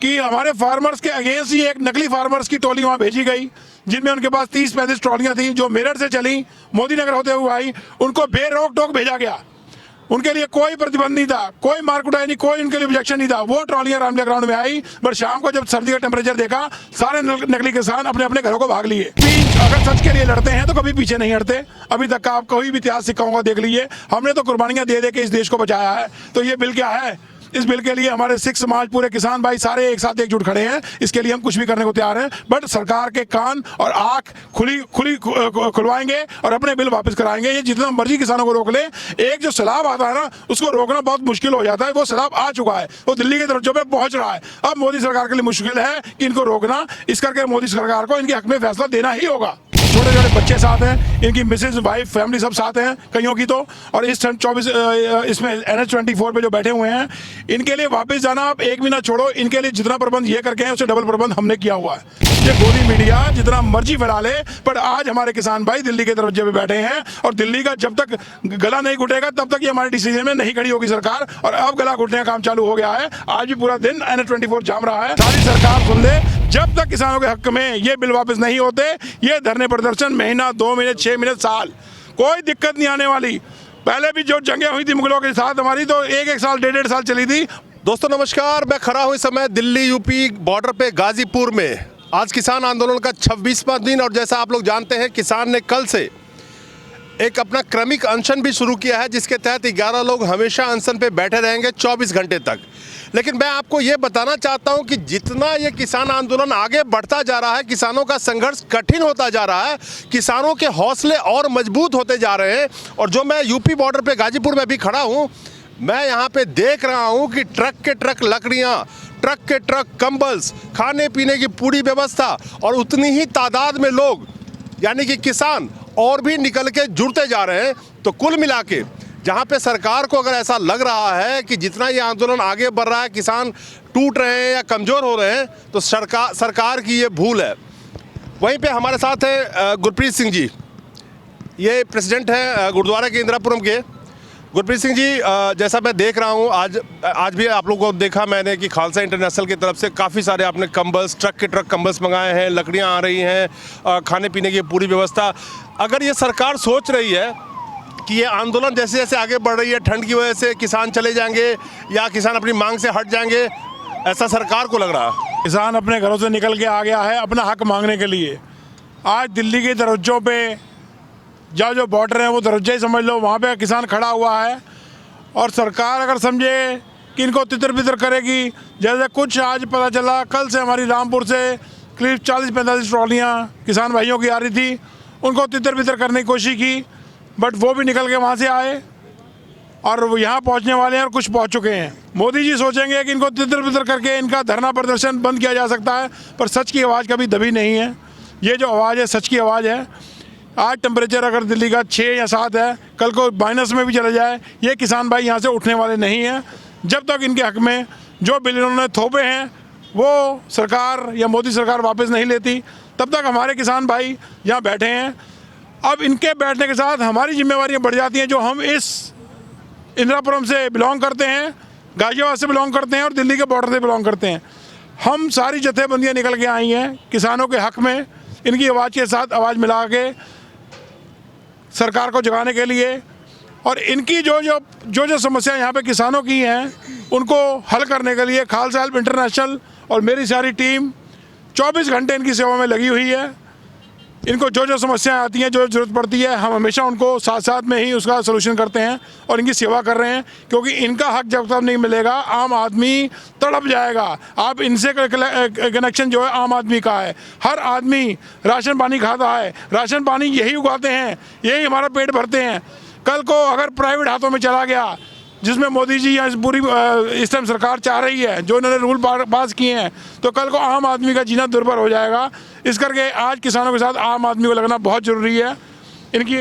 कि हमारे फार्मर्स के अगेंस्ट ही एक नकली फार्मर्स की टोली वहाँ भेजी गई, जिनमें उनके पास 30-35 ट्रॉलियाँ थी जो मेरठ से चली, मोदी नगर होते हुए आई। उनको बेरोक टोक भेजा गया, उनके लिए कोई प्रतिबंध नहीं था, कोई मार कुटाई नहीं, कोई उनके लिए ऑब्जेक्शन नहीं था। वो ट्रॉलियाँ रामलीला ग्राउंड में आई, बट शाम को जब सर्दी का टेम्परेचर देखा, सारे नकली किसान अपने अपने घरों को भाग लिए। अगर सच के लिए लड़ते हैं तो कभी पीछे नहीं हटते। अभी तक का आप कोई भी इतिहास सिक्काओं का देख लीजिए, हमने तो कुर्बानियां दे दे के इस देश को बचाया है। तो ये बिल क्या है? इस बिल के लिए हमारे सिख समाज, पूरे किसान भाई सारे एक साथ एकजुट खड़े हैं। इसके लिए हम कुछ भी करने को तैयार हैं, बट सरकार के कान और आंख खुलवाएंगे और अपने बिल वापस कराएंगे। ये जितना मर्जी किसानों को रोक ले, एक जो सैलाब आता है ना, उसको रोकना बहुत मुश्किल हो जाता है। वो सैलाब आ चुका है, वो दिल्ली के दरवाजों पे पहुंच रहा है। अब मोदी सरकार के लिए मुश्किल है कि इनको रोकना। इस करके मोदी सरकार को इनके हक में फैसला देना ही होगा। छोटे छोटे बच्चे साथ हैं, इनकी मिसेज, वाइफ, फैमिली सब साथ हैं कईयों की तो। और इस 24 इसमें NH-24 पे जो बैठे हुए हैं, इनके लिए वापस जाना आप एक भी ना छोड़ो। इनके लिए जितना प्रबंध ये करके हैं, उससे डबल प्रबंध हमने किया हुआ है। ये गोदी मीडिया जितना मर्जी फैला ले, पर आज हमारे किसान भाई दिल्ली के दरवाजे पे बैठे हैं और दिल्ली का जब तक गला नहीं घुटेगा तब तक ये हमारे डिसीजन में नहीं खड़ी होगी सरकार। और अब गला घुटने का काम चालू हो गया है। आज भी पूरा दिन NH-24 जाम रहा है। सारी सरकार सुन ले, जब तक किसानों के हक में ये बिल वापस नहीं होते, ये धरने प्रदर्शन महीना, 2 महीने, 6 महीने, साल, कोई दिक्कत नहीं आने वाली। पहले भी जो जंगें हुई थी मुगलों के साथ हमारी, तो 1-1 साल, 1.5 साल चली थी। दोस्तों नमस्कार, मैं खड़ा हूँ इस समय दिल्ली यूपी बॉर्डर पे गाजीपुर में। आज किसान आंदोलन का 26वां दिन, और जैसा आप लोग जानते हैं, किसान ने कल से एक अपना क्रमिक अनशन भी शुरू किया है, जिसके तहत 11 लोग हमेशा अनशन पे बैठे रहेंगे 24 घंटे तक। लेकिन मैं आपको ये बताना चाहता हूं कि जितना ये किसान आंदोलन आगे बढ़ता जा रहा है, किसानों का संघर्ष कठिन होता जा रहा है, किसानों के हौसले और मजबूत होते जा रहे हैं। और जो मैं यूपी बॉर्डर पे गाजीपुर में भी खड़ा हूं, मैं यहाँ पे देख रहा हूं कि ट्रक के ट्रक लकड़ियाँ, ट्रक के ट्रक कंबल्स, खाने पीने की पूरी व्यवस्था, और उतनी ही तादाद में लोग यानी कि किसान और भी निकल के जुड़ते जा रहे हैं। तो कुल मिला के जहाँ पे सरकार को अगर ऐसा लग रहा है कि जितना ये आंदोलन आगे बढ़ रहा है किसान टूट रहे हैं या कमज़ोर हो रहे हैं, तो सरकार की ये भूल है। वहीं पे हमारे साथ है गुरप्रीत सिंह जी, ये प्रेसिडेंट हैं गुरुद्वारा के इंदिरापुरम के। गुरप्रीत सिंह जी, जैसा मैं देख रहा हूँ, आज भी आप लोगों को देखा मैंने कि खालसा इंटरनेशनल की तरफ से काफ़ी सारे आपने कंबल्स, ट्रक के ट्रक कंबल्स मंगाए हैं, लकड़ियाँ आ रही हैं, खाने पीने की पूरी व्यवस्था। अगर ये सरकार सोच रही है कि ये आंदोलन जैसे जैसे आगे बढ़ रही है, ठंड की वजह से किसान चले जाएंगे या किसान अपनी मांग से हट जाएंगे, ऐसा सरकार को लग रहा है? किसान अपने घरों से निकल के आ गया है अपना हक मांगने के लिए। आज दिल्ली के दरवाजों पे जो बॉर्डर है वो दरवाजे ही समझ लो, वहाँ पे किसान खड़ा हुआ है। और सरकार अगर समझे कि इनको तितर बितर करेगी, जैसे कुछ आज पता चला, कल से हमारी रामपुर से करीब 40-45 ट्रॉलियाँ किसान भाइयों की आ रही थी, उनको तितर बितर करने की कोशिश की, बट वो भी निकल के वहाँ से आए और वो यहाँ पहुँचने वाले हैं और कुछ पहुँच चुके हैं। मोदी जी सोचेंगे कि इनको तितर बितर करके इनका धरना प्रदर्शन बंद किया जा सकता है, पर सच की आवाज़ कभी दबी नहीं है। ये जो आवाज़ है सच की आवाज़ है। आज टेम्परेचर अगर दिल्ली का 6 या 7 है, कल को माइनस में भी चला जाए, ये किसान भाई यहाँ से उठने वाले नहीं हैं जब तक इनके हक में जो बिल इन्होंने थोपे हैं वो सरकार या मोदी सरकार वापस नहीं लेती। तब तक हमारे किसान भाई यहाँ बैठे हैं। अब इनके बैठने के साथ हमारी जिम्मेवारियाँ बढ़ जाती हैं, जो हम इस इंदिरापुरम से बिलोंग करते हैं, गाजियाबाद से बिलोंग करते हैं और दिल्ली के बॉर्डर से बिलोंग करते हैं। हम सारी जथेबंदियाँ निकल के आई हैं किसानों के हक में, इनकी आवाज़ के साथ आवाज़ मिला के सरकार को जगाने के लिए। और इनकी जो समस्या यहाँ पे किसानों की हैं, उनको हल करने के लिए खालसा हेल्प इंटरनेशनल और मेरी सारी टीम 24 घंटे इनकी सेवा में लगी हुई है। इनको जो समस्याएं आती हैं, जो ज़रूरत पड़ती है, हम हमेशा उनको साथ साथ में ही उसका सलूशन करते हैं और इनकी सेवा कर रहे हैं। क्योंकि इनका हक जब तक नहीं मिलेगा आम आदमी तड़प जाएगा। आप इनसे कनेक्शन जो है आम आदमी का है। हर आदमी राशन पानी खाता है, राशन पानी यही उगाते हैं, यही हमारा पेट भरते हैं। कल को अगर प्राइवेट हाथों में चला गया, जिसमें मोदी जी या पूरी इस टाइम सरकार चाह रही है, जो इन्होंने रूल पास किए हैं, तो कल को आम आदमी का जीना दुर्भर हो जाएगा। इस करके आज किसानों के साथ आम आदमी को लगना बहुत ज़रूरी है। इनकी।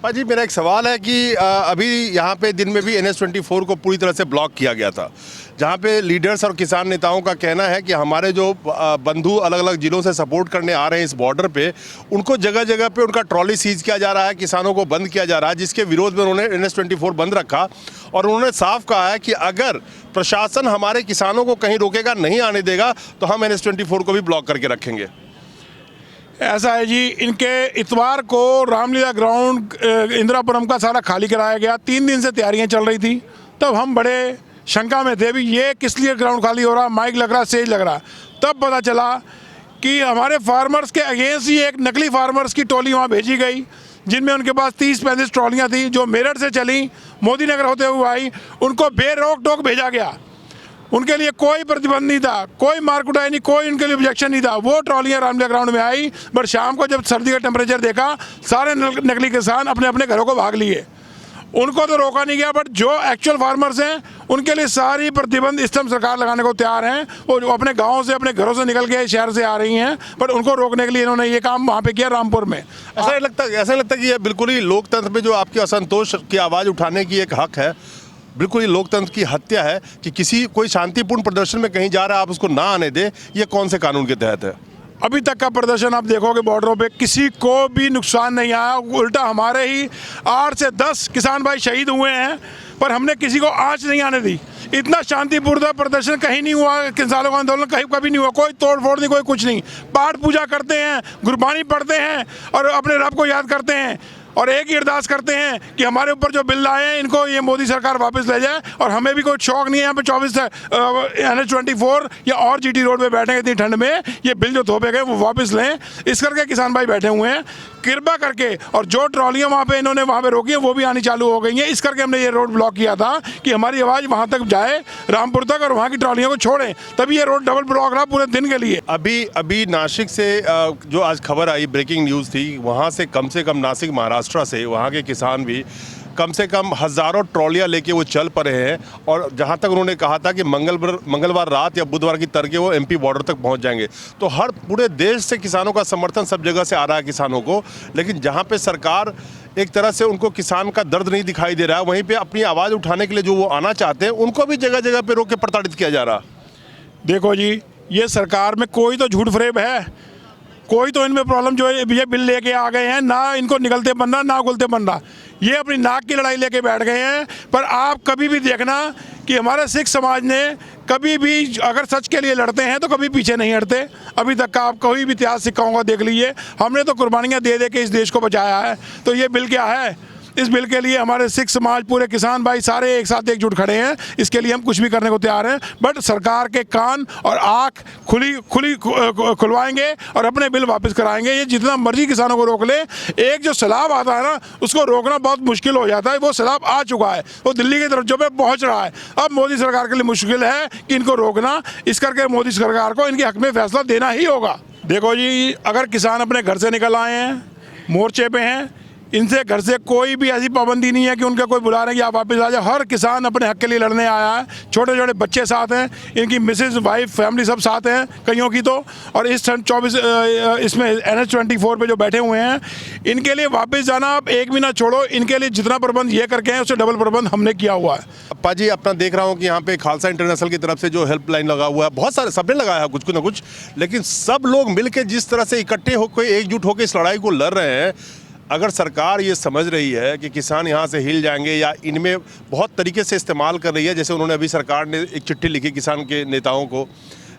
पाजी मेरा एक सवाल है कि अभी यहाँ पे दिन में भी NH-24 को पूरी तरह से ब्लॉक किया गया था, जहाँ पे लीडर्स और किसान नेताओं का कहना है कि हमारे जो बंधु अलग अलग जिलों से सपोर्ट करने आ रहे हैं इस बॉर्डर पे, उनको जगह जगह पे उनका ट्रॉली सीज किया जा रहा है, किसानों को बंद किया जा रहा है, जिसके विरोध में उन्होंने NH-24 बंद रखा। और उन्होंने साफ कहा है कि अगर प्रशासन हमारे किसानों को कहीं रोकेगा, नहीं आने देगा, तो हम NH-24 को भी ब्लॉक करके रखेंगे। ऐसा है जी, इनके इतवार को रामलीला ग्राउंड इंदिरापुरम का सारा खाली कराया गया। 3 दिन से तैयारियां चल रही थी। तब हम बड़े शंका में थे भी ये किस लिए ग्राउंड खाली हो रहा, माइक लग रहा, स्टेज लग रहा। तब पता चला कि हमारे फार्मर्स के अगेंस्ट ही एक नकली फार्मर्स की टोली वहाँ भेजी गई, जिनमें उनके पास 30-35 ट्रॉलियाँ थी, जो मेरठ से चली, मोदी नगर होते हुए आई। उनको बेरोक टोक भेजा गया। उनके लिए कोई प्रतिबंध नहीं था, कोई मारकुटाई नहीं, कोई उनके लिए ऑब्जेक्शन नहीं था। वो ट्रॉलियाँ रामलीला ग्राउंड में आई, बट शाम को जब सर्दी का टेम्परेचर देखा, सारे नकली किसान अपने अपने घरों को भाग लिए। उनको तो रोका नहीं गया, बट जो एक्चुअल फार्मर्स हैं उनके लिए सारी प्रतिबंध इस टाइम सरकार लगाने को तैयार हैं। वो जो अपने गाँव से, अपने घरों से निकल के शहर से आ रही हैं, बट उनको रोकने के लिए इन्होंने ये काम वहाँ पे किया रामपुर में। ऐसा लगता कि ये बिल्कुल ही लोकतंत्र में जो आपके असंतोष की आवाज़ उठाने की एक हक है, बिल्कुल ही लोकतंत्र की हत्या है कि कोई शांतिपूर्ण प्रदर्शन में कहीं जा रहा है, आप उसको ना आने दें। ये कौन से कानून के तहत है? अभी तक का प्रदर्शन आप देखोगे बॉर्डरों पे किसी को भी नुकसान नहीं आया। उल्टा हमारे ही 8 से 10 किसान भाई शहीद हुए हैं, पर हमने किसी को आंच नहीं आने दी। इतना शांतिपूर्ण प्रदर्शन कहीं नहीं हुआ, किसानों का आंदोलन कभी नहीं हुआ। कोई तोड़ फोड़ नहीं, कोई कुछ नहीं। पाठ पूजा करते हैं, गुरबानी पढ़ते हैं और अपने रब को याद करते हैं, और एक ही अरदास करते हैं कि हमारे ऊपर जो बिल आए हैं इनको ये मोदी सरकार वापस ले जाए। और हमें भी कोई शौक नहीं है यहाँ पे 24 NH-24 या और GT रोड पे बैठे इतनी ठंड में, ये बिल जो थोपे गए वो वापस लें, इस करके किसान भाई बैठे हुए हैं कृपा करके। और जो ट्रॉलियाँ वहाँ पे इन्होंने वहाँ पे रोकी हैं वो भी आनी चालू हो गई हैं। इस करके हमने ये रोड ब्लॉक किया था कि हमारी आवाज़ वहाँ तक जाए, रामपुर तक, और वहाँ की ट्रॉलियों को छोड़ें। तभी ये रोड डबल ब्लॉक रहा पूरे दिन के लिए। अभी नासिक से जो आज खबर आई, ब्रेकिंग न्यूज़ थी, वहाँ से कम नासिक महाराष्ट्र से वहाँ के किसान भी कम से कम हज़ारों ट्रॉलियाँ लेके वो चल पड़े हैं। और जहाँ तक उन्होंने कहा था कि मंगलवार रात या बुधवार की तड़के वो MP बॉर्डर तक पहुँच जाएंगे। तो हर पूरे देश से किसानों का समर्थन सब जगह से आ रहा है किसानों को, लेकिन जहाँ पे सरकार एक तरह से उनको किसान का दर्द नहीं दिखाई दे रहा है, वहीं पर अपनी आवाज़ उठाने के लिए जो वो आना चाहते हैं उनको भी जगह जगह पर रोक के प्रताड़ित किया जा रहा। देखो जी, ये सरकार में कोई तो झूठ फरेब है, कोई तो इनमें प्रॉब्लम जो है ये बिल लेके आ गए हैं, ना इनको निकलते बनना ना उगलते बनना, ये अपनी नाक की लड़ाई लेके बैठ गए हैं। पर आप कभी भी देखना कि हमारे सिख समाज ने कभी भी अगर सच के लिए लड़ते हैं तो कभी पीछे नहीं हटते। अभी तक का आप कोई भी इतिहास सिक्काओं का देख लीजिए, हमने तो कुर्बानियाँ दे दे के इस देश को बचाया है। तो ये बिल क्या है? इस बिल के लिए हमारे सिख समाज, पूरे किसान भाई सारे एक साथ एकजुट खड़े हैं। इसके लिए हम कुछ भी करने को तैयार हैं, बट सरकार के कान और आँख खुलवाएंगे और अपने बिल वापस कराएंगे। ये जितना मर्जी किसानों को रोक ले, एक जो सैलाब आता है ना उसको रोकना बहुत मुश्किल हो जाता है। वो सैलाब आ चुका है, वो दिल्ली की तरफ जो पे पहुँच रहा है। अब मोदी सरकार के लिए मुश्किल है कि इनको रोकना। इस करके मोदी सरकार को इनके हक में फैसला देना ही होगा। देखो जी, अगर किसान अपने घर से निकल आए हैं, मोर्चे पे हैं, इनसे घर से कोई भी ऐसी पाबंदी नहीं है कि उनका कोई बुला रहे हैं कि आप वापस आ जाए। हर किसान अपने हक के लिए लड़ने आया है। छोटे छोटे बच्चे साथ हैं, इनकी मिसेज, वाइफ, फैमिली सब साथ हैं कईयों की तो। और इस 24 इसमें NH-24 पे जो बैठे हुए हैं, इनके लिए वापस जाना आप एक भी ना छोड़ो। इनके लिए जितना प्रबंध ये करके हैं उससे डबल प्रबंध हमने किया हुआ है। अप्पा जी, अपना देख रहा हूँ कि यहाँ पे खालसा इंटरनेशनल की तरफ से जो हेल्पलाइन लगा हुआ है, बहुत सारे सबने लगाया है कुछ ना कुछ, लेकिन सब लोग मिलकर जिस तरह से इकट्ठे होकर एकजुट होकर इस लड़ाई को लड़ रहे हैं, अगर सरकार ये समझ रही है कि किसान यहाँ से हिल जाएंगे या इनमें बहुत तरीके से इस्तेमाल कर रही है, जैसे उन्होंने अभी सरकार ने एक चिट्ठी लिखी किसान के नेताओं को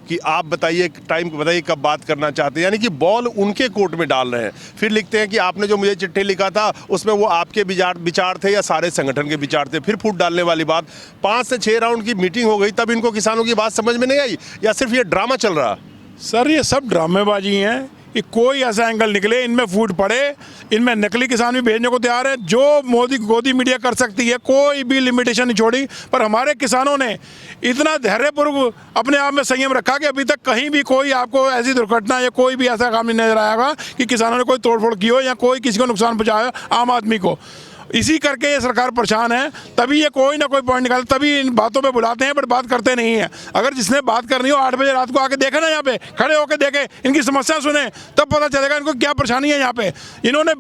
कि आप बताइए टाइम बताइए कब बात करना चाहते हैं, यानी कि बॉल उनके कोर्ट में डाल रहे हैं। फिर लिखते हैं कि आपने जो मुझे चिट्ठी लिखा था उसमें वो आपके विचार थे या सारे संगठन के विचार थे। फिर फूट डालने वाली बात। 5 से 6 राउंड की मीटिंग हो गई, तब इनको किसानों की बात समझ में नहीं आई, या सिर्फ ये ड्रामा चल रहा? सर, ये सब ड्रामेबाजी हैं। कि कोई ऐसा एंगल निकले इनमें फूट पड़े, इनमें नकली किसान भी भेजने को तैयार है। जो मोदी गोदी मीडिया कर सकती है, कोई भी लिमिटेशन नहीं छोड़ी। पर हमारे किसानों ने इतना धैर्यपूर्वक अपने आप में संयम रखा कि अभी तक कहीं भी कोई आपको ऐसी दुर्घटना या कोई भी ऐसा काम नहीं नजर आएगा कि किसानों ने कोई तोड़फोड़ की हो या कोई किसी को नुकसान पहुंचाया आम आदमी को। इसी करके ये सरकार परेशान है, तभी ये कोई ना कोई पॉइंट निकालते, तभी इन बातों पे बुलाते हैं बट बात करते नहीं है। अगर जिसने बात करनी हो 8 बजे रात को आके देखे ना, यहाँ पे खड़े होकर देखे, इनकी समस्या सुने, तब पता चलेगा इनको क्या परेशानी है। यहाँ पे इन्होंने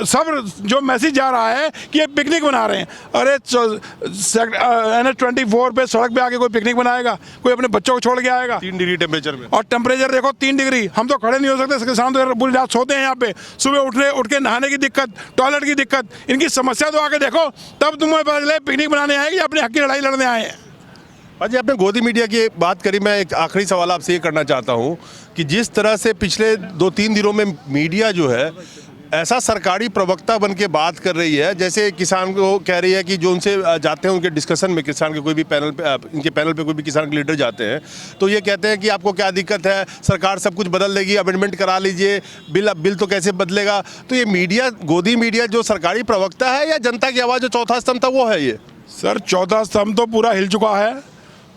सब जो मैसेज जा रहा है कि ये पिकनिक बना रहे हैं। अरे NH-24 पे सड़क पे आके कोई पिकनिक बनाएगा? कोई अपने बच्चों को छोड़ के आएगा? 3 डिग्री टेम्परेचर में, और टेम्परेचर देखो 3 डिग्री। हम तो खड़े नहीं हो सकते, किसान तो पूरी रात सोते हैं यहाँ पे। सुबह उठ के नहाने की दिक्कत, टॉयलेट की दिक्कत, इनकी समस्या तो आके देखो, तब तुम्हें पता चले पिकनिक बनाने आए या अपने हक की लड़ाई लड़ने आए हैं। जी आपने गोदी मीडिया की बात करी, मैं एक आखिरी सवाल आपसे ये करना चाहता हूँ कि जिस तरह से पिछले 2-3 दिनों में मीडिया जो है ऐसा सरकारी प्रवक्ता बन के बात कर रही है, जैसे किसान को कह रही है कि जो उनसे जाते हैं उनके डिस्कशन में, किसान के कोई भी पैनल पे, इनके पैनल पे कोई भी किसान के लीडर जाते हैं तो ये कहते हैं कि आपको क्या दिक्कत है, सरकार सब कुछ बदल देगी, अमेंडमेंट करा लीजिए, बिल तो कैसे बदलेगा। तो ये मीडिया, गोदी मीडिया जो सरकारी प्रवक्ता है या जनता की आवाज़ जो चौथा स्तंभ था वो है? ये सर चौथा स्तंभ तो पूरा हिल चुका है,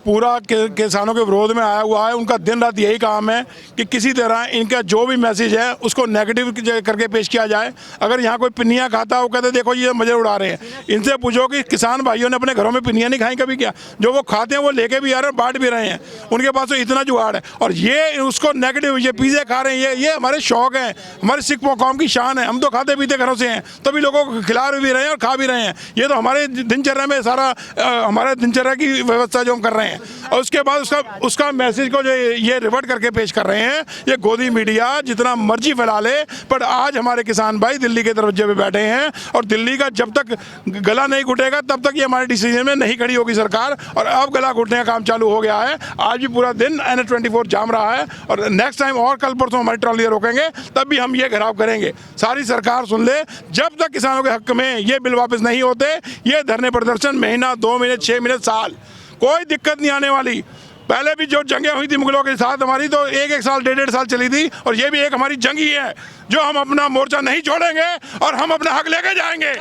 पूरा किसानों के विरोध में आया हुआ है। उनका दिन रात यही काम है कि किसी तरह इनका जो भी मैसेज है उसको नेगेटिव करके पेश किया जाए। अगर यहाँ कोई पिन्नियाँ खाता है वो कहते देखो ये मजे उड़ा रहे हैं। इनसे पूछो कि किसान भाइयों ने अपने घरों में पिन्नियाँ नहीं खाई कभी क्या? जो वो खाते हैं वो लेके भी आ रहे हैं, बांट भी रहे हैं, उनके पास तो इतना जुगाड़ है। और ये उसको नेगेटिव, ये पिज़्ज़ा खा रहे हैं, ये हमारे शौक हैं, हमारे सिख कौम की शान है। हम तो खाते पीते घरों से हैं, तभी लोगों को खिला भी रहे हैं और खा भी रहे हैं। ये तो हमारे दिनचर्या में सारा हमारे दिनचर्या की व्यवस्था जो हम कर रहे हैं। और उसके बाद उसका मैसेज को जो ये रिवर्ट करके पेश कर रहे हैं, ये गोदी मीडिया जितना मर्जी फैला ले, पर आज हमारे किसान भाई दिल्ली के दरवाजे पे बैठे हैं और दिल्ली का जब तक गला नहीं घुटेगा तब तक ये हमारे डिसीजन में नहीं खड़ी होगी सरकार। और अब गला घुटने का काम चालू हो गया है। आज भी पूरा दिन NH-24 जाम रहा है और नेक्स्ट टाइम और कल परसों हमारी ट्रॉली रोकेंगे, तब भी हम ये घेराव करेंगे। सारी सरकार सुन ले, जब तक किसानों के हक में ये बिल वापस नहीं होते, ये धरने प्रदर्शन महीना, 2 महीने, 6 महीने, साल, कोई दिक्कत नहीं आने वाली। पहले भी जो जंगें हुई थी मुगलों के साथ हमारी, तो 1-1 साल, 1.5 साल चली थी, और ये भी एक हमारी जंग ही है जो हम अपना मोर्चा नहीं छोड़ेंगे और हम अपना हक लेके जाएंगे।